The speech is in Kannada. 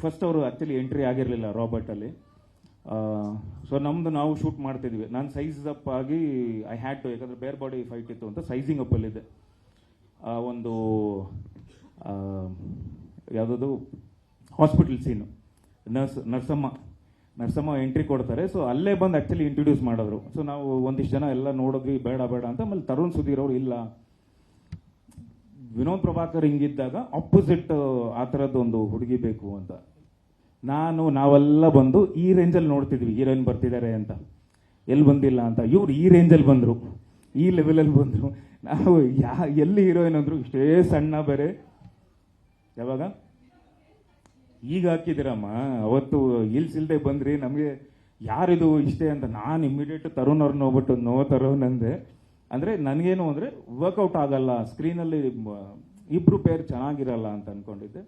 ಫಸ್ಟ್ ಅವರು ಆ್ಯಕ್ಚುಲಿ ಎಂಟ್ರಿ ಆಗಿರಲಿಲ್ಲ ರಾಬರ್ಟಲ್ಲಿ. ಸೊ ನಮ್ದು ನಾವು ಶೂಟ್ ಮಾಡ್ತಿದ್ವಿ. ನಾನು ಸೈಜ್ ಅಪ್ ಆಗಿ ಐ ಹ್ಯಾಡ್ ಟು, ಯಾಕಂದರೆ ಬೇರ್ ಬಾಡಿ ಫೈಟ್ ಇತ್ತು ಅಂತ ಸೈಜಿಂಗ್ ಅಪ್ಪಲ್ಲಿದ್ದೆ. ಒಂದು ಯಾವುದದು ಹಾಸ್ಪಿಟಲ್ ಸೀನು, ನರ್ಸಮ್ಮ ಎಂಟ್ರಿ ಕೊಡ್ತಾರೆ. ಸೊ ಅಲ್ಲೇ ಬಂದು ಆ್ಯಕ್ಚುಲಿ ಇಂಟ್ರೊಡ್ಯೂಸ್ ಮಾಡಿದ್ರು. ಸೊ ನಾವು ಒಂದಿಷ್ಟು ಜನ ಎಲ್ಲ ನೋಡಿದ್ವಿ, ಬೇಡ ಅಂತ. ಆಮೇಲೆ ತರುಣ್ ಸುಧೀರ್ ಅವರು ಇಲ್ಲ, ವಿನೋದ್ ಪ್ರಭಾಕರ್ ಹಿಂಗಿದ್ದಾಗ ಆಪೋಸಿಟ್ ಆ ಥರದ್ದು ಒಂದು ಹುಡುಗಿ ಬೇಕು ಅಂತ. ನಾವೆಲ್ಲ ಬಂದು ಈ ರೇಂಜಲ್ಲಿ ನೋಡ್ತಿದ್ವಿ ಹೀರೋಯಿನ್ ಬರ್ತಿದ್ದಾರೆ ಅಂತ, ಎಲ್ಲಿ ಬಂದಿಲ್ಲ ಅಂತ. ಇವ್ರು ಈ ರೇಂಜಲ್ಲಿ ಬಂದರು, ಈ ಲೆವೆಲಲ್ಲಿ ಬಂದರು. ನಾವು ಎಲ್ಲಿ ಹೀರೋಯಿನ್ ಅಂದರು, ಇಷ್ಟೇ ಸಣ್ಣ ಬೇರೆ. ಯಾವಾಗ ಈಗ ಹಾಕಿದ್ದೀರಮ್ಮ, ಅವತ್ತು ಹಿಲ್ಸ್ ಇಲ್ದೆ ಬಂದ್ರಿ, ನಮಗೆ ಯಾರಿದು ಇಷ್ಟೇ ಅಂತ. ನಾನು ಇಮ್ಮಿಡಿಯೇಟ್ ತರುಣ್ ಅವ್ರನ್ನ ಹೋಗ್ಬಿಟ್ಟು ನೋ ತರುಣ್ ಅಂದೆ. ಅಂದರೆ ನನಗೇನು ಅಂದರೆ ವರ್ಕೌಟ್ ಆಗಲ್ಲ ಸ್ಕ್ರೀನಲ್ಲಿ, ಇಬ್ರು ಪೇರ್ ಚೆನ್ನಾಗಿರಲ್ಲ ಅಂತ ಅಂದ್ಕೊಂಡಿದ್ದೆ.